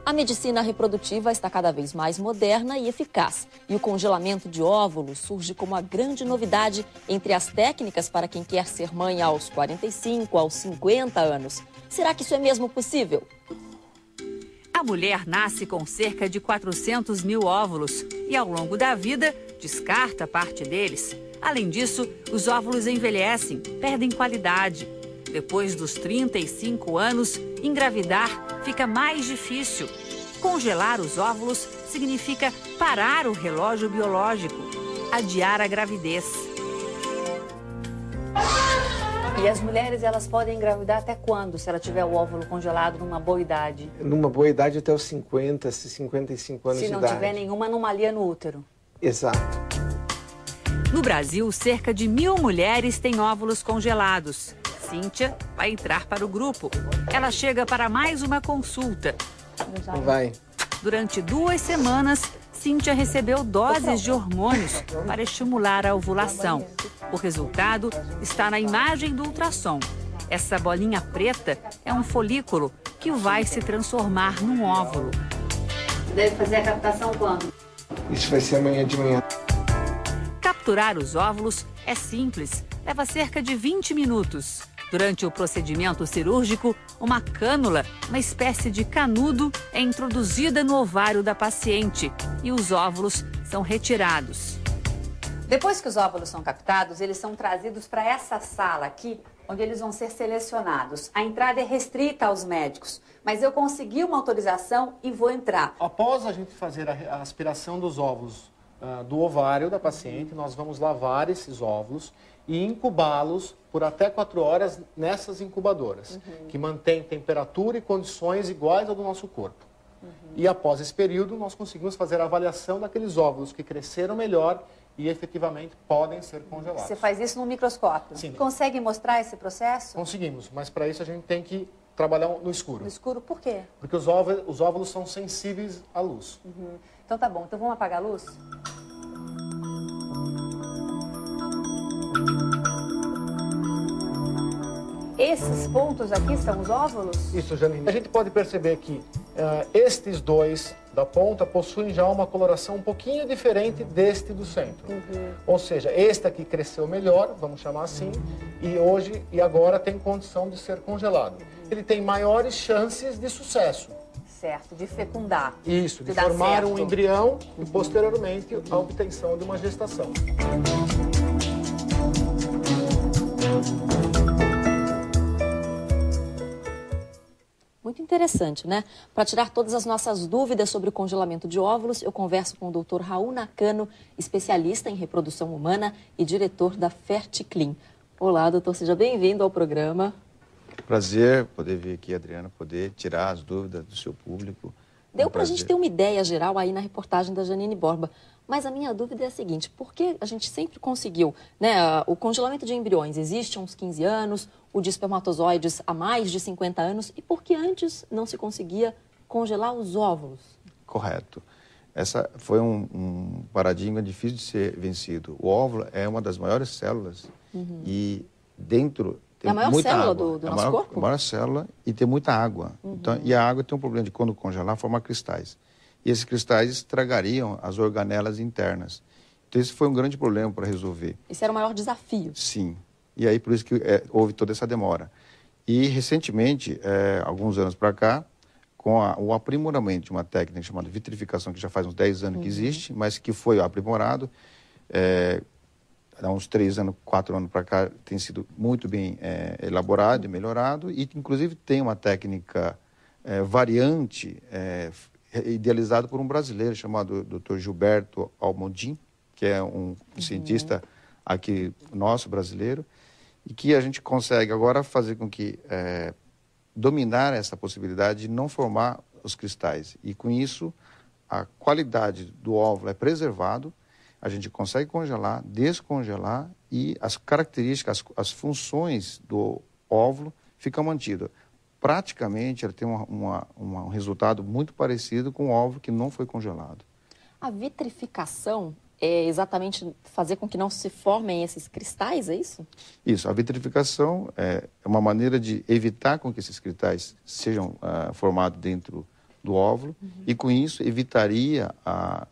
A medicina reprodutiva está cada vez mais moderna e eficaz. E o congelamento de óvulos surge como a grande novidade entre as técnicas para quem quer ser mãe aos 45, aos 50 anos. Será que isso é mesmo possível? A mulher nasce com cerca de 400 mil óvulos e, ao longo da vida, descarta parte deles. Além disso, os óvulos envelhecem, perdem qualidade. Depois dos 35 anos, engravidar fica mais difícil. Congelar os óvulos significa parar o relógio biológico, adiar a gravidez. E as mulheres, elas podem engravidar até quando, se ela tiver o óvulo congelado numa boa idade? Numa boa idade até os 50, 55 anos de idade. Se não tiver nenhuma anomalia no útero. Exato. No Brasil, cerca de 1.000 mulheres têm óvulos congelados. Cíntia vai entrar para o grupo. Ela chega para mais uma consulta. Vai. Durante 2 semanas, Cíntia recebeu doses de hormônios para estimular a ovulação. O resultado está na imagem do ultrassom. Essa bolinha preta é um folículo que vai se transformar num óvulo. Deve fazer a captação quando? Isso vai ser amanhã de manhã. Capturar os óvulos é simples, leva cerca de 20 minutos. Durante o procedimento cirúrgico, uma cânula, uma espécie de canudo, é introduzida no ovário da paciente e os óvulos são retirados. Depois que os óvulos são captados, eles são trazidos para essa sala aqui, onde eles vão ser selecionados. A entrada é restrita aos médicos, mas eu consegui uma autorização e vou entrar. Após a gente fazer a aspiração dos óvulos do ovário da paciente, nós vamos lavar esses óvulos e incubá-los por até 4 horas nessas incubadoras, que mantêm temperatura e condições iguais ao do nosso corpo. E após esse período, nós conseguimos fazer a avaliação daqueles óvulos que cresceram melhor e efetivamente podem ser congelados. Você faz isso no microscópio? Sim. Consegue mostrar esse processo? Conseguimos, mas para isso a gente tem que trabalhar no escuro. No escuro por quê? Porque os óvulos são sensíveis à luz. Então tá bom, então vamos apagar a luz? Esses pontos aqui são os óvulos? Isso, Janine. A gente pode perceber que estes dois da ponta possuem já uma coloração um pouquinho diferente deste do centro. Ou seja, este aqui cresceu melhor, vamos chamar assim, e agora tem condição de ser congelado. Ele tem maiores chances de sucesso. Certo, de fecundar. Isso, de formar um embrião e posteriormente a obtenção de uma gestação. Muito interessante, né? Para tirar todas as nossas dúvidas sobre o congelamento de óvulos, eu converso com o Dr. Raul Nakano, especialista em reprodução humana e diretor da Ferticlin. Olá, doutor, seja bem-vindo ao programa. Prazer poder vir aqui, Adriana, poder tirar as dúvidas do seu público. Deu para a gente ter uma ideia geral aí na reportagem da Janine Borba. Mas a minha dúvida é a seguinte, por que a gente sempre conseguiu, né? O congelamento de embriões existe há uns 15 anos, o de espermatozoides há mais de 50 anos, e por que antes não se conseguia congelar os óvulos? Correto. Essa foi um paradigma difícil de ser vencido. O óvulo é uma das maiores células e dentro tem é a maior muita célula água. do nosso corpo? A maior célula e tem muita água. Então, e a água tem um problema de quando congelar, formar cristais. E esses cristais estragariam as organelas internas. Então, esse foi um grande problema para resolver. Esse era o maior desafio. Sim. E aí, por isso que houve toda essa demora. E, recentemente, alguns anos para cá, com o aprimoramento de uma técnica chamada vitrificação, que já faz uns 10 anos que existe, mas que foi aprimorado, há uns 3 anos, 4 anos para cá, tem sido muito bem elaborado e melhorado, e, inclusive, tem uma técnica variante idealizado por um brasileiro chamado Dr. Gilberto Almodin, que é um cientista aqui nosso, brasileiro, e que a gente consegue agora fazer com que dominar essa possibilidade de não formar os cristais. E com isso, a qualidade do óvulo é preservado, a gente consegue congelar, descongelar e as características, as funções do óvulo ficam mantidas. Praticamente, ela tem um resultado muito parecido com o óvulo que não foi congelado. A vitrificação é exatamente fazer com que não se formem esses cristais, é isso? Isso. A vitrificação é uma maneira de evitar com que esses cristais sejam formados dentro do óvulo e, com isso, evitaria a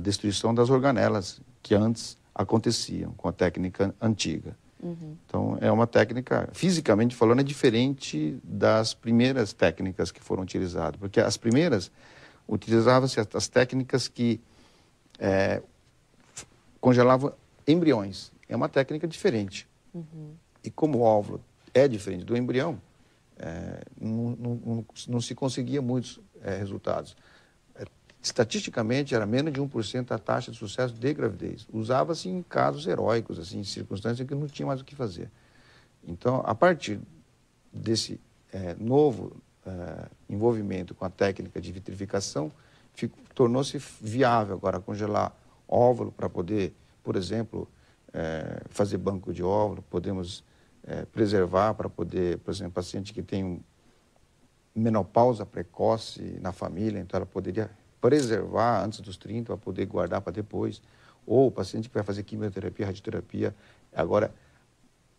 destruição das organelas que antes aconteciam com a técnica antiga. Então, é uma técnica, fisicamente falando, é diferente das primeiras técnicas que foram utilizadas, porque as primeiras utilizavam-se as técnicas que congelavam embriões. É uma técnica diferente. E como o óvulo é diferente do embrião, não se conseguia muitos resultados. Estatisticamente, era menos de 1% a taxa de sucesso de gravidez. Usava-se em casos heróicos, assim, em circunstâncias em que não tinha mais o que fazer. Então, a partir desse novo envolvimento com a técnica de vitrificação, tornou-se viável agora congelar óvulo para poder, por exemplo, fazer banco de óvulo, podemos preservar para poder, por exemplo, paciente que tem menopausa precoce na família, então ela poderia preservar antes dos 30 para poder guardar para depois, ou o paciente que vai fazer quimioterapia, radioterapia. Agora,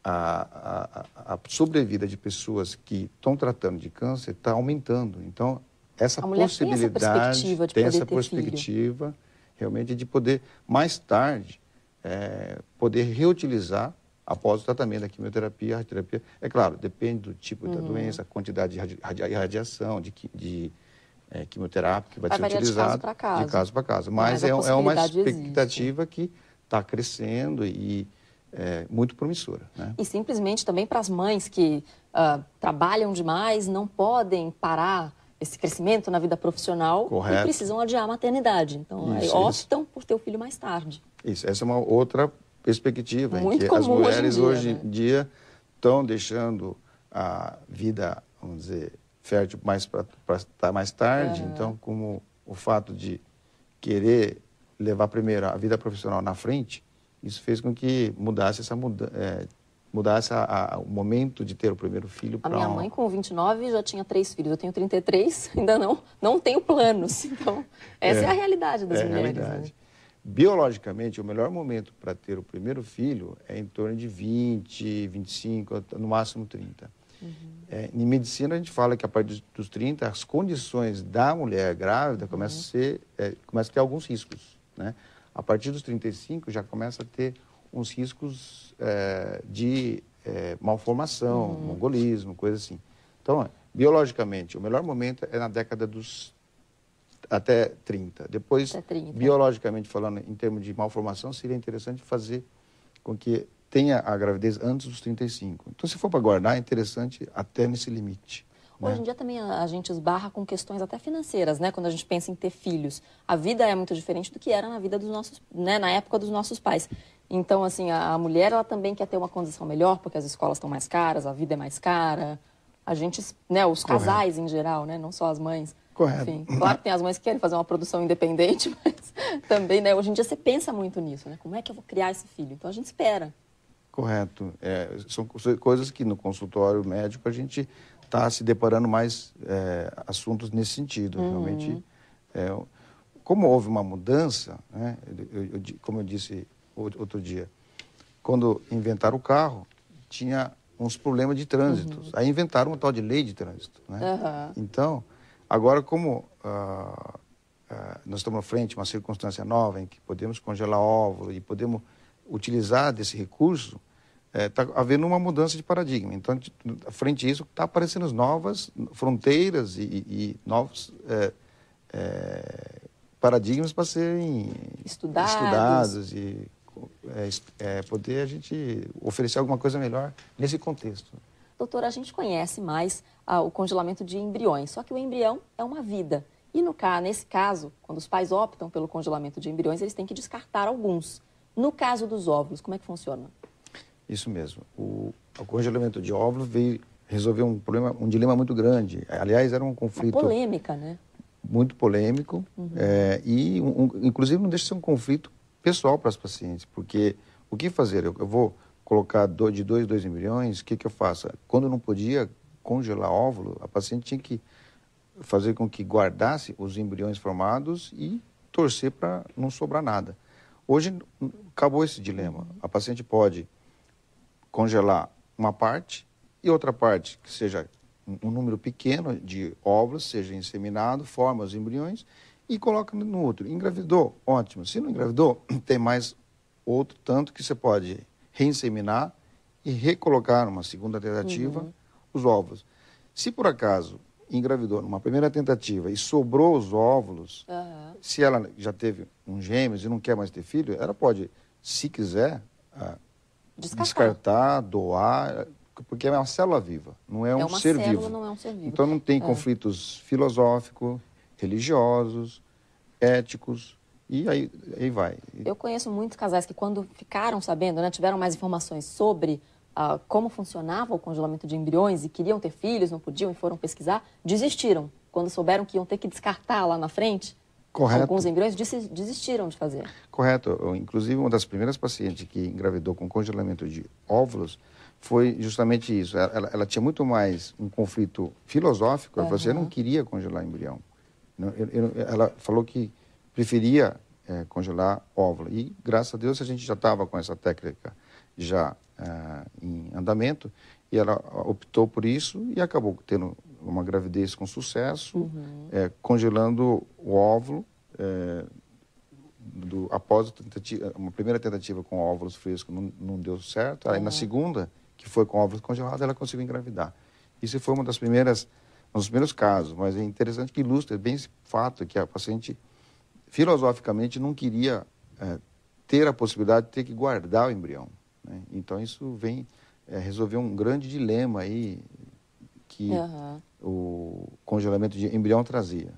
a sobrevida de pessoas que estão tratando de câncer está aumentando. Então, essa possibilidade, tem essa perspectiva realmente de poder, mais tarde, poder reutilizar após o tratamento da quimioterapia, radioterapia. É claro, depende do tipo da doença, a quantidade de radiação, de quimioterapia que vai ser utilizado de caso para caso. Mas é uma expectativa existe, que está crescendo e muito promissora. Né? E simplesmente também para as mães que trabalham demais, não podem parar esse crescimento na vida profissional. Correto. E precisam adiar a maternidade. Então, optam por ter o filho mais tarde. Isso, essa é uma outra perspectiva, muito em que as mulheres hoje em dia estão deixando a vida, vamos dizer, fértil para estar mais tarde. Então, como o fato de querer levar primeiro a vida profissional na frente, isso fez com que mudasse o momento de ter o primeiro filho. A minha mãe, com 29, já tinha 3 filhos. Eu tenho 33, ainda não tenho planos. Então, essa é a realidade das mulheres. Realidade. Né? Biologicamente, o melhor momento para ter o primeiro filho é em torno de 20, 25, no máximo 30. Em medicina, a gente fala que a partir dos 30, as condições da mulher grávida começam a ter alguns riscos. Né? A partir dos 35, já começa a ter uns riscos de malformação, mongolismo, coisa assim. Então, biologicamente, o melhor momento é na década dos até 30. Depois, até 30. Biologicamente falando, em termos de malformação, seria interessante fazer com que tenha a gravidez antes dos 35. Então, se for para guardar, é interessante até nesse limite. Hoje em dia também a gente esbarra com questões até financeiras, né? Quando a gente pensa em ter filhos. A vida é muito diferente do que era na vida dos nossos, né? Na época dos nossos pais. Então, assim, a mulher, ela também quer ter uma condição melhor, porque as escolas estão mais caras, a vida é mais cara. A gente, né? Os casais em geral, né? Não só as mães. Correto. Enfim, claro que tem as mães que querem fazer uma produção independente, mas também, né? Hoje em dia você pensa muito nisso, né? Como é que eu vou criar esse filho? Então a gente espera. Correto. São coisas que no consultório médico a gente está se deparando mais assuntos nesse sentido. Realmente, como houve uma mudança, né? Como eu disse outro dia, quando inventaram o carro, tinha uns problemas de trânsito. Aí inventaram uma tal de lei de trânsito. Né? Então, agora como nós estamos à frente de uma circunstância nova em que podemos congelar óvulo e podemos utilizar desse recurso, está havendo uma mudança de paradigma. Então, frente a isso, está aparecendo novas fronteiras e novos paradigmas para serem estudados e poder a gente oferecer alguma coisa melhor nesse contexto. Doutora, a gente conhece mais o congelamento de embriões, só que o embrião é uma vida. E nesse caso, quando os pais optam pelo congelamento de embriões, eles têm que descartar alguns. No caso dos óvulos, como é que funciona? Isso mesmo. O congelamento de óvulos veio resolver um dilema muito grande. Aliás, era um conflito... Uma polêmica, né? Muito polêmico. Inclusive, não deixa de ser um conflito pessoal para as pacientes, porque o que fazer? Eu vou colocar de 2 embriões, o que eu faço? Quando eu não podia congelar óvulo, a paciente tinha que fazer com que guardasse os embriões formados e torcer para não sobrar nada. Hoje, acabou esse dilema. A paciente pode congelar uma parte e outra parte que seja um número pequeno de óvulos, seja inseminado, forma os embriões e coloca no útero. Engravidou, ótimo. Se não engravidou, tem mais outro tanto que você pode reinseminar e recolocar numa segunda tentativa os óvulos. Se por acaso engravidou numa primeira tentativa e sobrou os óvulos, se ela já teve um gêmeos e não quer mais ter filho, ela pode, se quiser, descartar, doar, porque é uma célula viva, não é um ser vivo. Não é um ser vivo. Então não tem conflitos filosóficos, religiosos, éticos, e aí vai. Eu conheço muitos casais que quando ficaram sabendo, né, tiveram mais informações sobre como funcionava o congelamento de embriões e queriam ter filhos, não podiam e foram pesquisar, desistiram. Quando souberam que iam ter que descartar lá na frente, correto, alguns embriões, desistiram de fazer. Correto. Inclusive, uma das primeiras pacientes que engravidou com congelamento de óvulos foi justamente isso. Ela tinha muito mais um conflito filosófico. Ela falou assim, eu não queria congelar embrião. Ela falou que preferia congelar óvulo. E, graças a Deus, a gente já estava com essa técnica já em andamento, e ela optou por isso e acabou tendo uma gravidez com sucesso, congelando o óvulo após uma primeira tentativa com óvulos frescos não deu certo, aí na segunda, que foi com óvulos congelados, ela conseguiu engravidar. Isso foi um dos primeiros casos, mas é interessante que ilustra bem esse fato que a paciente filosoficamente não queria ter a possibilidade de ter que guardar o embrião, né? Então isso vem resolver um grande dilema aí que o congelamento de embrião trazia.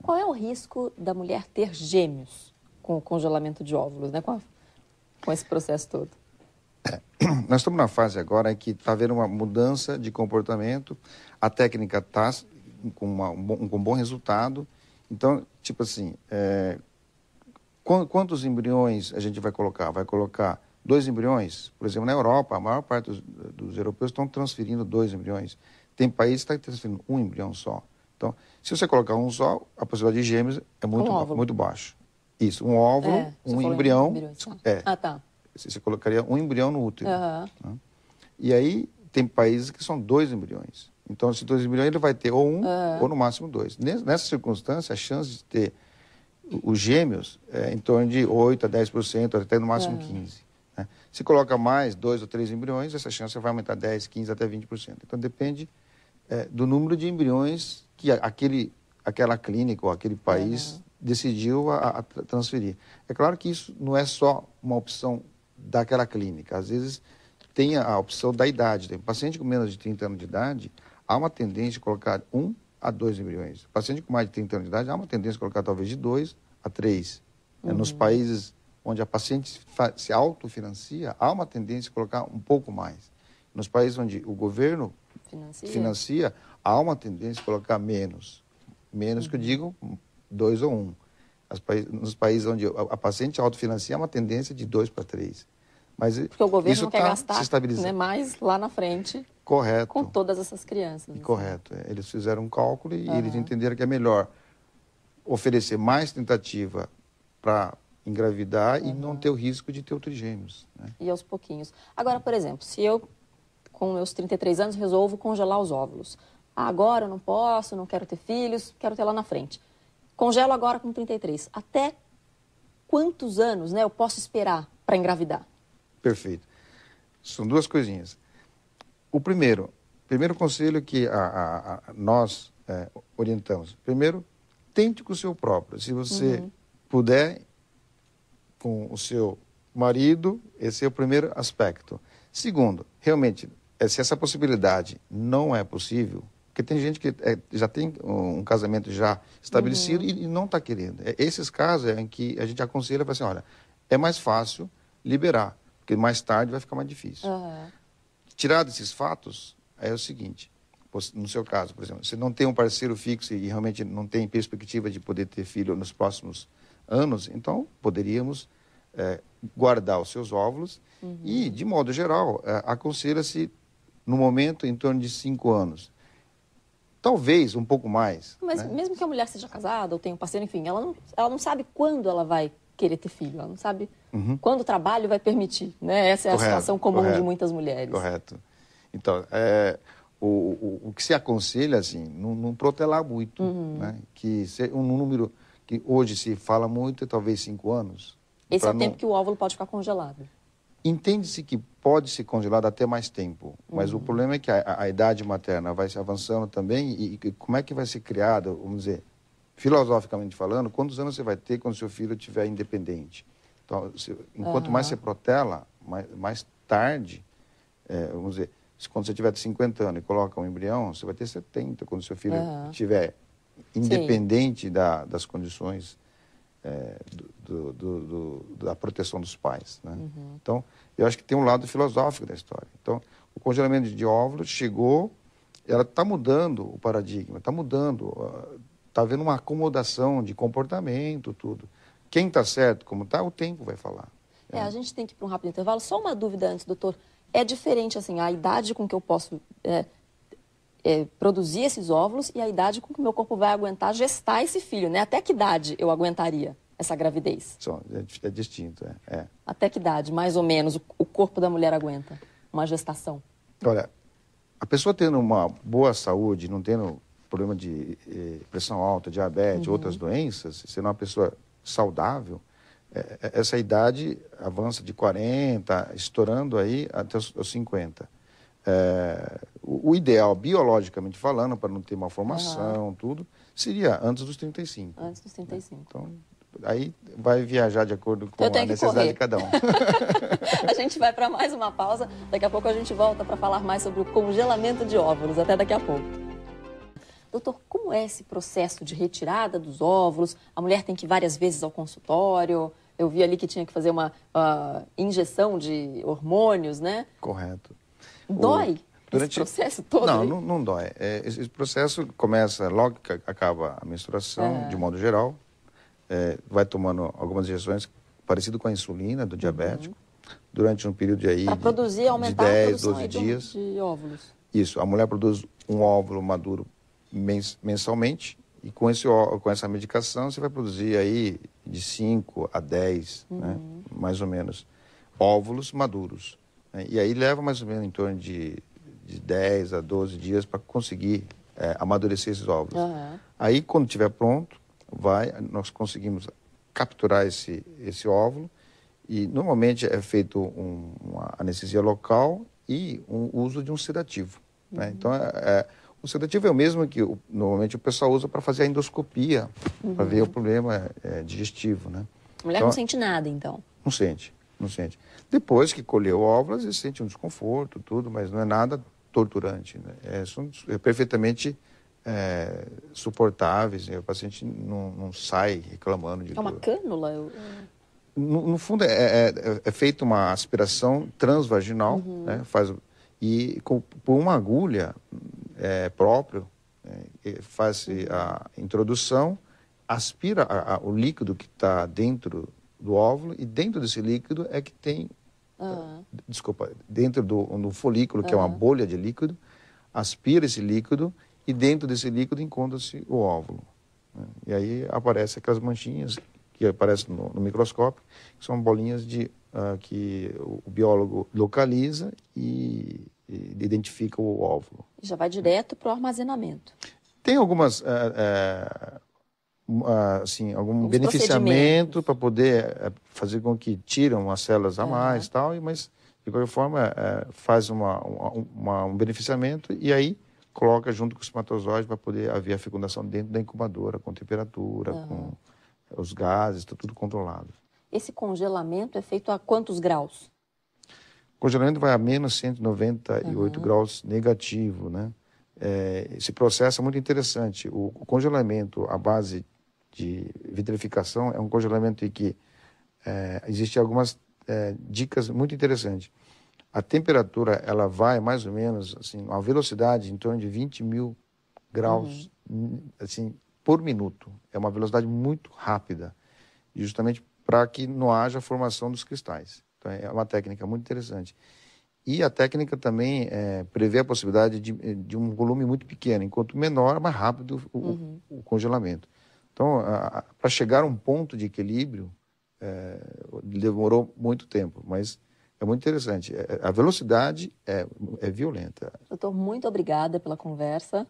Qual é o risco da mulher ter gêmeos com o congelamento de óvulos, né? Com esse processo todo? Nós estamos na fase agora em que está havendo uma mudança de comportamento, a técnica está com um bom resultado. Então, tipo assim, quantos embriões a gente vai colocar? Vai colocar 2 embriões? Por exemplo, na Europa, a maior parte dos europeus estão transferindo 2 embriões. Tem países que estão transferindo 1 embrião só. Então, se você colocar um só, a possibilidade de gêmeos é muito baixa. Isso, um óvulo, um embrião. Tá. Você colocaria um embrião no útero. Né? E aí, tem países que são 2 embriões. Então, se 2 embriões, ele vai ter ou 1 ou no máximo 2. Nessa circunstância, a chance de ter os gêmeos é em torno de 8% a 10%, até no máximo 15%. Né? Se coloca mais 2 ou 3 embriões, essa chance vai aumentar 10%, 15% até 20%. Então, depende do número de embriões que aquela clínica ou aquele país decidiu a transferir. É claro que isso não é só uma opção daquela clínica. Às vezes, tem a opção da idade. Tem paciente com menos de 30 anos de idade, há uma tendência de colocar 1 a 2 embriões. Paciente com mais de 30 anos de idade, há uma tendência de colocar talvez de 2 a 3. Nos países onde a paciente se autofinancia, há uma tendência de colocar um pouco mais. Nos países onde o governo financia, há uma tendência de colocar menos. Menos que eu digo 2 ou 1. Nos países onde a paciente autofinancia, há uma tendência de 2 para 3. Mas porque o governo isso não quer gastar, né, mais lá na frente. Correto. Com todas essas crianças. Assim. Correto. Eles fizeram um cálculo e eles entenderam que é melhor oferecer mais tentativa para engravidar e não ter o risco de ter outros gêmeos. Né? E aos pouquinhos. Agora, por exemplo, se eu, com meus 33 anos, resolvo congelar os óvulos. Agora eu não posso, não quero ter filhos, quero ter lá na frente. Congelo agora com 33. Até quantos anos, né, eu posso esperar para engravidar? Perfeito. São 2 coisinhas. O primeiro conselho que nós orientamos. Primeiro, tente com o seu próprio. Se você puder, com o seu marido, esse é o primeiro aspecto. Segundo, realmente, se essa possibilidade não é possível, porque tem gente que já tem um casamento já estabelecido e não está querendo. Esses casos em que a gente aconselha, assim, olha, é mais fácil liberar, porque mais tarde vai ficar mais difícil. Tirado esses fatos, é o seguinte, no seu caso, por exemplo, você não tem um parceiro fixo e realmente não tem perspectiva de poder ter filho nos próximos anos, então poderíamos guardar os seus óvulos e, de modo geral, aconselha-se no momento em torno de 5 anos. Talvez um pouco mais. Mas né? Mesmo que a mulher seja casada ou tenha um parceiro, enfim, ela não sabe quando ela vai querer ter filho, ela não sabe quando o trabalho vai permitir, né? Essa é a situação comum de muitas mulheres. Correto. Então, o que se aconselha, assim, não protelar muito, né? Que um número que hoje se fala muito é talvez 5 anos. Esse é o tempo que o óvulo pode ficar congelado. Entende-se que pode ser congelado até mais tempo, mas o problema é que a idade materna vai se avançando também e como é que vai ser criada, vamos dizer, filosoficamente falando, quantos anos você vai ter quando seu filho estiver independente? Então, enquanto mais você protela, mais tarde, vamos dizer, quando você tiver 50 anos e coloca um embrião, você vai ter 70 quando seu filho estiver independente das condições da proteção dos pais, né? Então, eu acho que tem um lado filosófico da história. Então, o congelamento de óvulos chegou, ela está mudando o paradigma, está mudando, está havendo uma acomodação de comportamento, tudo. Quem está certo, como está, o tempo vai falar. A gente tem que ir para um rápido intervalo. Só uma dúvida antes, doutor. É diferente, assim, a idade com que eu posso produzir esses óvulos e a idade com que o meu corpo vai aguentar gestar esse filho, né? Até que idade eu aguentaria essa gravidez? É distinto, Até que idade, mais ou menos, o corpo da mulher aguenta uma gestação? Olha, a pessoa tendo uma boa saúde, não tendo problema de pressão alta, diabetes, outras doenças, sendo uma pessoa saudável, essa idade avança de 40, estourando aí até os 50. O ideal, biologicamente falando, para não ter malformação, tudo, seria antes dos 35. Antes dos 35. Então, aí vai viajar de acordo com a necessidade de cada um. A gente vai para mais uma pausa. Daqui a pouco a gente volta para falar mais sobre o congelamento de óvulos. Até daqui a pouco. Doutor, como é esse processo de retirada dos óvulos? A mulher tem que ir várias vezes ao consultório. Eu vi ali que tinha que fazer uma injeção de hormônios, né? Correto. Dói esse processo todo? Não dói. Esse processo começa logo que acaba a menstruação, de modo geral. Vai tomando algumas injeções parecido com a insulina do diabético, durante um período de, para produzir, aumentar de 10, a produção 12 dias. De óvulos. Isso, a mulher produz um óvulo maduro mensalmente e com essa medicação você vai produzir aí de 5 a 10, né, mais ou menos, óvulos maduros. Né, e aí leva mais ou menos em torno de 10 a 12 dias para conseguir amadurecer esses óvulos. Aí, quando estiver pronto, nós conseguimos capturar esse óvulo e normalmente é feito uma anestesia local e o uso de um sedativo. Né? Então, o sedativo é o mesmo que normalmente o pessoal usa para fazer a endoscopia, para ver o problema digestivo. Né? A mulher não sente nada, então? Não sente. Depois que colheu o óvulo, às vezes sente um desconforto, tudo, mas não é nada torturante. Né? São perfeitamente suportáveis, o paciente não sai reclamando de dor. É uma cânula? No fundo, é feita uma aspiração transvaginal, né? Por uma agulha própria, faz a introdução, aspira o líquido que está dentro do óvulo e dentro desse líquido é que tem, dentro do folículo, que é uma bolha de líquido, aspira esse líquido e dentro desse líquido encontra-se o óvulo. Né? E aí aparecem aquelas manchinhas que aparecem no microscópio, que são bolinhas que o biólogo localiza e identifica o óvulo. Já vai direto para o armazenamento. Tem algumas, algum beneficiamento para poder fazer com que tiram as células a mais, mas de qualquer forma faz um beneficiamento e aí coloca junto com o espermatozoide para poder haver a fecundação dentro da incubadora, com temperatura, com os gases, está tudo controlado. Esse congelamento é feito a quantos graus? O congelamento vai a menos 198 graus negativo, né? Esse processo é muito interessante. O congelamento à base de vitrificação é um congelamento em que existem algumas dicas muito interessantes. A temperatura ela vai mais ou menos assim, uma velocidade em torno de 20.000 graus assim, por minuto. É uma velocidade muito rápida, justamente para que não haja formação dos cristais. Então, é uma técnica muito interessante. E a técnica também prevê a possibilidade de um volume muito pequeno. Enquanto menor, mais rápido o congelamento. Então, para chegar a um ponto de equilíbrio, demorou muito tempo, mas É muito interessante. A velocidade é violenta. Doutor, muito obrigada pela conversa.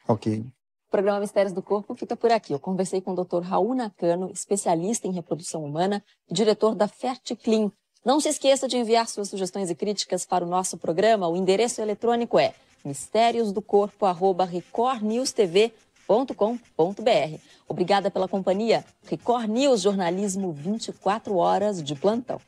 Ok. O programa Mistérios do Corpo fica por aqui. Eu conversei com o Dr. Raul Nakano, especialista em reprodução humana e diretor da Ferticlean. Não se esqueça de enviar suas sugestões e críticas para o nosso programa. O endereço eletrônico é mistériosdocorpo@recordnewstv.com.br. Obrigada pela companhia. Record News, jornalismo 24 horas de plantão.